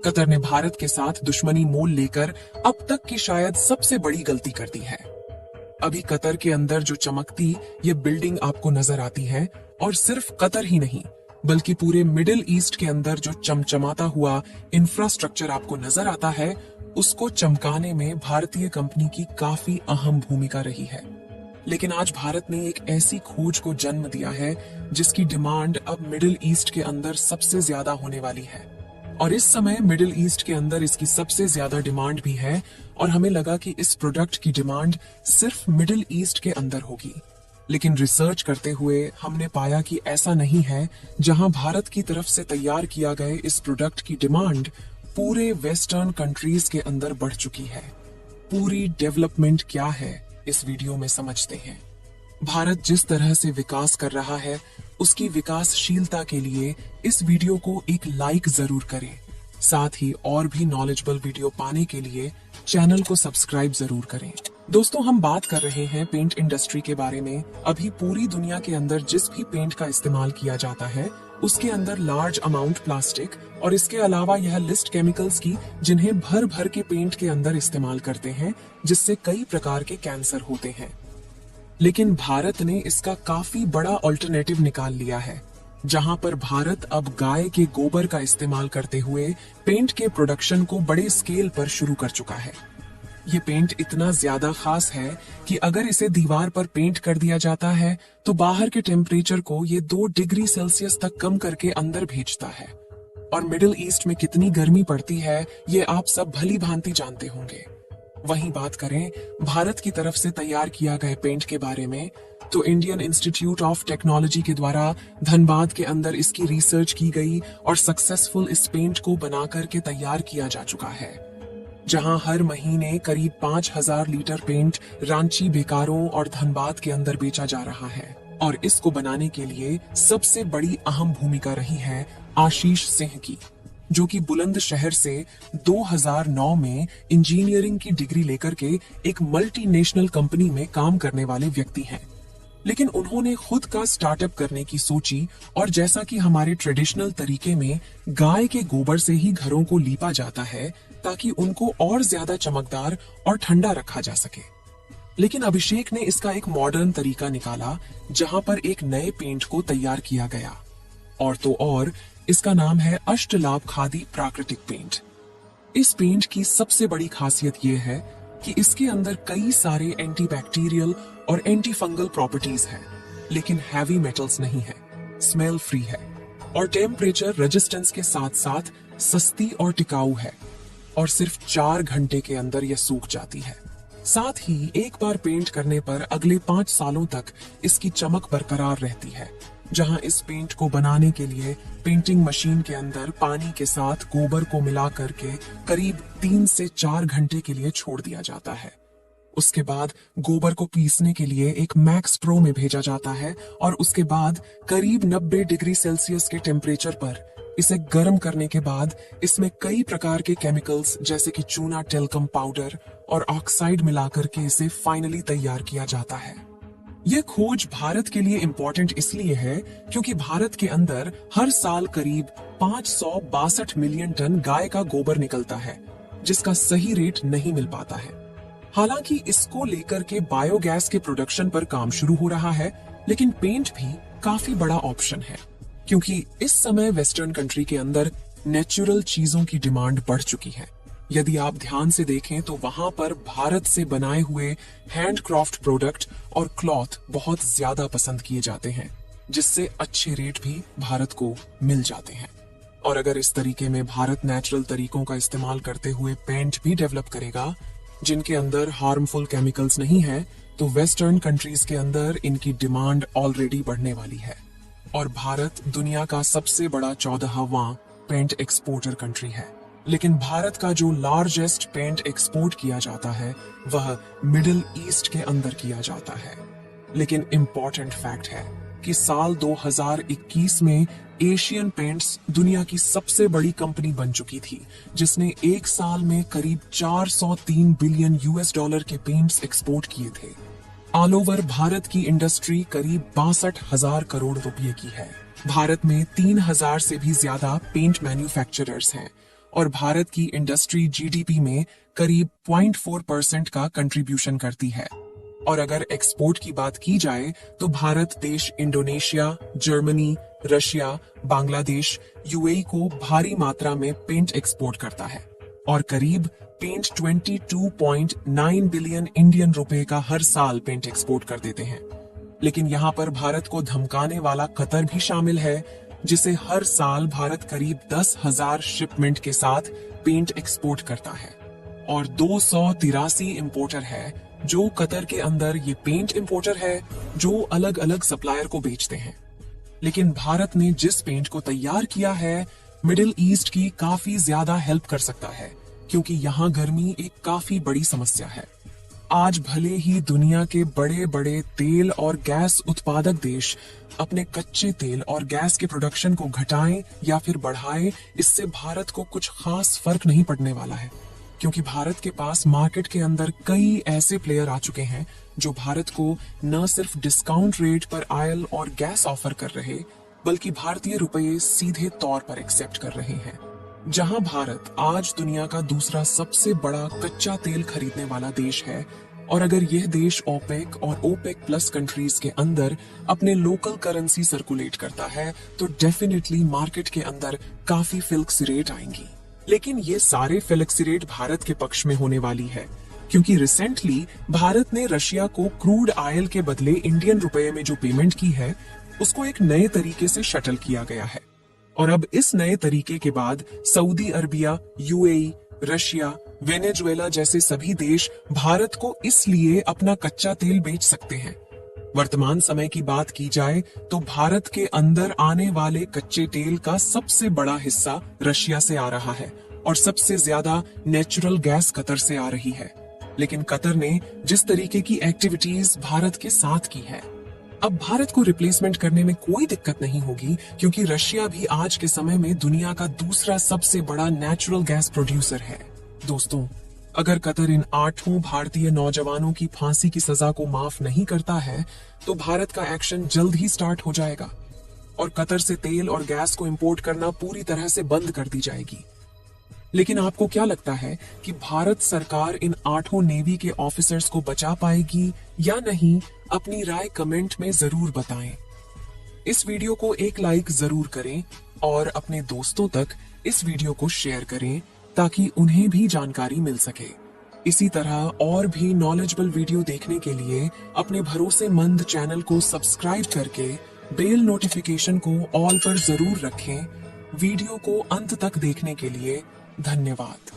Qatar ने भारत के साथ दुश्मनी मोल लेकर अब तक की शायद सबसे बड़ी गलती कर दी है। अभी कतर के अंदर जो चमकती ये बिल्डिंग आपको नजर आती है, और सिर्फ कतर ही नहीं बल्कि पूरे मिडिल ईस्ट के अंदर जो चमचमाता हुआ इंफ्रास्ट्रक्चर आपको नजर आता है, उसको चमकाने में भारतीय कंपनी की काफी अहम भूमिका रही है। लेकिन आज भारत ने एक ऐसी खोज को जन्म दिया है जिसकी डिमांड अब मिडिल ईस्ट के अंदर सबसे ज्यादा होने वाली है, और इस समय मिडिल ईस्ट के अंदर इसकी सबसे ज्यादा डिमांड भी है। और हमें लगा कि इस प्रोडक्ट की डिमांड सिर्फ मिडिल ईस्ट के अंदर होगी, लेकिन रिसर्च करते हुए हमने पाया कि ऐसा नहीं है। जहां भारत की तरफ से तैयार किया गया इस प्रोडक्ट की डिमांड पूरे वेस्टर्न कंट्रीज के अंदर बढ़ चुकी है। पूरी डेवलपमेंट क्या है इस वीडियो में समझते हैं। भारत जिस तरह से विकास कर रहा है, उसकी विकासशीलता के लिए इस वीडियो को एक लाइक जरूर करें। साथ ही और भी नॉलेजेबल वीडियो पाने के लिए चैनल को सब्सक्राइब जरूर करें। दोस्तों, हम बात कर रहे हैं पेंट इंडस्ट्री के बारे में। अभी पूरी दुनिया के अंदर जिस भी पेंट का इस्तेमाल किया जाता है, उसके अंदर लार्ज अमाउंट प्लास्टिक और इसके अलावा यह लिस्ट केमिकल्स की, जिन्हें भर भर के पेंट के अंदर इस्तेमाल करते हैं, जिससे कई प्रकार के कैंसर होते हैं। लेकिन भारत ने इसका काफी बड़ा अल्टरनेटिव निकाल लिया है, जहां पर भारत अब गाय के गोबर का इस्तेमाल करते हुए पेंट के प्रोडक्शन को बड़े स्केल पर शुरू कर चुका है। ये पेंट इतना ज्यादा खास है कि अगर इसे दीवार पर पेंट कर दिया जाता है तो बाहर के टेम्परेचर को ये 2 डिग्री सेल्सियस तक कम करके अंदर भेजता है। और मिडिल ईस्ट में कितनी गर्मी पड़ती है ये आप सब भली भांति जानते होंगे। वहीं बात करें भारत की तरफ से तैयार किया गए पेंट के बारे में, तो इंडियन इंस्टीट्यूट ऑफ टेक्नोलॉजी के द्वारा धनबाद के अंदर इसकी रिसर्च की गई और सक्सेसफुल इस पेंट को बना करके तैयार किया जा चुका है। जहां हर महीने करीब 5000 लीटर पेंट रांची, बेकारो और धनबाद के अंदर बेचा जा रहा है। और इसको बनाने के लिए सबसे बड़ी अहम भूमिका रही है आशीष सिंह की, जो कि बुलंदशहर से 2009 में इंजीनियरिंग की डिग्री लेकर के एक मल्टीनेशनल कंपनी में काम करने वाले व्यक्ति हैं। लेकिन उन्होंने खुद का स्टार्टअप करने की सोची, और जैसा कि हमारे ट्रेडिशनल तरीके में गाय के गोबर से ही घरों को लीपा जाता है ताकि उनको और ज्यादा चमकदार और ठंडा रखा जा सके। लेकिन अभिषेक ने इसका एक मॉडर्न तरीका निकाला, जहां पर एक नए पेंट को तैयार किया गया, और तो और इसका नाम है अष्टलाभ खादी प्राकृतिक पेंट। इस पेंट की सबसे बड़ी खासियत यह है कि इसके अंदर कई सारे एंटीबैक्टीरियल और एंटी फंगल प्रॉपर्टीज हैं, लेकिन हैवी मेटल्स नहीं है, स्मेल फ्री है, और टेम्परेचर रेजिस्टेंस के साथ साथ सस्ती और टिकाऊ है, और सिर्फ 4 घंटे के अंदर यह सूख जाती है। साथ ही एक बार पेंट करने पर अगले 5 सालों तक इसकी चमक बरकरार रहती है। जहां इस पेंट को बनाने के लिए पेंटिंग मशीन के अंदर पानी के साथ गोबर को मिला करके करीब 3 से 4 घंटे के लिए छोड़ दिया जाता है। उसके बाद गोबर को पीसने के लिए एक मैक्स प्रो में भेजा जाता है, और उसके बाद करीब 90 डिग्री सेल्सियस के टेम्परेचर पर इसे गर्म करने के बाद इसमें कई प्रकार के केमिकल्स जैसे कि चूना टेल्कम पाउडर और ऑक्साइड मिलाकर के इसे फाइनली तैयार किया जाता है। यह खोज भारत के लिए इंपॉर्टेंट इसलिए है क्योंकि भारत के अंदर हर साल करीब 562 मिलियन टन गाय का गोबर निकलता है, जिसका सही रेट नहीं मिल पाता है। हालांकि इसको लेकर के बायोगैस के प्रोडक्शन पर काम शुरू हो रहा है, लेकिन पेंट भी काफी बड़ा ऑप्शन है, क्योंकि इस समय वेस्टर्न कंट्री के अंदर नेचुरल चीजों की डिमांड बढ़ चुकी है। यदि आप ध्यान से देखें तो वहां पर भारत से बनाए हुए हैंडक्राफ्ट प्रोडक्ट और क्लॉथ बहुत ज्यादा पसंद किए जाते हैं, जिससे अच्छे रेट भी भारत को मिल जाते हैं। और अगर इस तरीके में भारत नेचुरल तरीकों का इस्तेमाल करते हुए पेंट भी डेवलप करेगा, जिनके अंदर हार्मफुल केमिकल्स नहीं है, तो वेस्टर्न कंट्रीज के अंदर इनकी डिमांड ऑलरेडी बढ़ने वाली है। और भारत दुनिया का सबसे बड़ा 14वां पेंट एक्सपोर्टर कंट्री है। लेकिन भारत का जो लार्जेस्ट पेंट एक्सपोर्ट किया जाता है वह मिडिल ईस्ट के अंदर किया जाता है। लेकिन इम्पोर्टेंट फैक्ट है कि साल 2021 में एशियन पेंट्स दुनिया की सबसे बड़ी कंपनी बन चुकी थी, जिसने एक साल में करीब 403 बिलियन US$ के पेंट्स एक्सपोर्ट किए थे। ऑल ओवर भारत की इंडस्ट्री करीब 62,000 करोड़ रुपए की है। भारत में 3,000 से भी ज्यादा पेंट मैन्युफैक्चरर्स हैं, और भारत की इंडस्ट्री जीडीपी में करीब 0.4% का कंट्रीब्यूशन करती है। और अगर एक्सपोर्ट की बात की जाए तो भारत देश Indonesia, Germany, Russia, Bangladesh, UAE को भारी मात्रा में पेंट एक्सपोर्ट करता है और करीब पेंट 22.9 बिलियन इंडियन रुपए का हर साल पेंट एक्सपोर्ट कर देते हैं। लेकिन यहाँ पर भारत को धमकाने वाला कतर भी शामिल है, जिसे हर साल भारत करीब 10,000 शिपमेंट के साथ पेंट एक्सपोर्ट करता है और 283 इंपोर्टर है जो कतर के अंदर ये पेंट इंपोर्टर है जो अलग अलग सप्लायर को बेचते हैं। लेकिन भारत ने जिस पेंट को तैयार किया है, मिडिल ईस्ट की काफी ज्यादा हेल्प कर सकता है, क्योंकि यहाँ गर्मी एक काफी बड़ी समस्या है। आज भले ही दुनिया के बड़े बड़े तेल और गैस उत्पादक देश अपने कच्चे तेल और गैस के प्रोडक्शन को घटाएं या फिर बढ़ाएं, इससे भारत को कुछ खास फर्क नहीं पड़ने वाला है, क्योंकि भारत के पास मार्केट के अंदर कई ऐसे प्लेयर आ चुके हैं जो भारत को न सिर्फ डिस्काउंट रेट पर ऑयल और गैस ऑफर कर रहे, बल्कि भारतीय रुपये सीधे तौर पर एक्सेप्ट कर रहे हैं। जहां भारत आज दुनिया का दूसरा सबसे बड़ा कच्चा तेल खरीदने वाला देश है, और अगर यह देश ओपेक और ओपेक प्लस कंट्रीज के अंदर अपने लोकल करेंसी सर्कुलेट करता है, तो डेफिनेटली मार्केट के अंदर काफी फिल्क्सी रेट आएंगी। लेकिन ये सारे फिल्क्सी रेट भारत के पक्ष में होने वाली है, क्योंकि रिसेंटली भारत ने रशिया को क्रूड ऑयल के बदले इंडियन रुपए में जो पेमेंट की है, उसको एक नए तरीके से शटल किया गया है। और अब इस नए तरीके के बाद Saudi Arabia, UAE, Russia, Venezuela जैसे सभी देश भारत को इसलिए अपना कच्चा तेल बेच सकते हैं। वर्तमान समय की बात की जाए तो भारत के अंदर आने वाले कच्चे तेल का सबसे बड़ा हिस्सा रशिया से आ रहा है और सबसे ज्यादा नेचुरल गैस कतर से आ रही है। लेकिन कतर ने जिस तरीके की एक्टिविटीज भारत के साथ की है, अब भारत को रिप्लेसमेंट करने में कोई दिक्कत नहीं होगी, क्योंकि रशिया भी आज के समय में दुनिया का दूसरा सबसे बड़ा नेचुरल गैस प्रोड्यूसर है। दोस्तों, अगर कतर इन 8 भारतीय नौजवानों की फांसी की सजा को माफ नहीं करता है, तो भारत का एक्शन जल्द ही स्टार्ट हो जाएगा और कतर से तेल और गैस को इंपोर्ट करना पूरी तरह से बंद कर दी जाएगी। लेकिन आपको क्या लगता है कि भारत सरकार इन 8 नेवी के ऑफिसर्स को बचा पाएगी या नहीं? अपनी राय कमेंट में जरूर बताएं। इस वीडियो को एक लाइक जरूर करें और अपने दोस्तों तक इस वीडियो को शेयर करें, ताकि उन्हें भी जानकारी मिल सके। इसी तरह और भी नॉलेजेबल वीडियो देखने के लिए अपने भरोसेमंद चैनल को सब्सक्राइब करके बेल नोटिफिकेशन को ऑल पर जरूर रखें। वीडियो को अंत तक देखने के लिए धन्यवाद।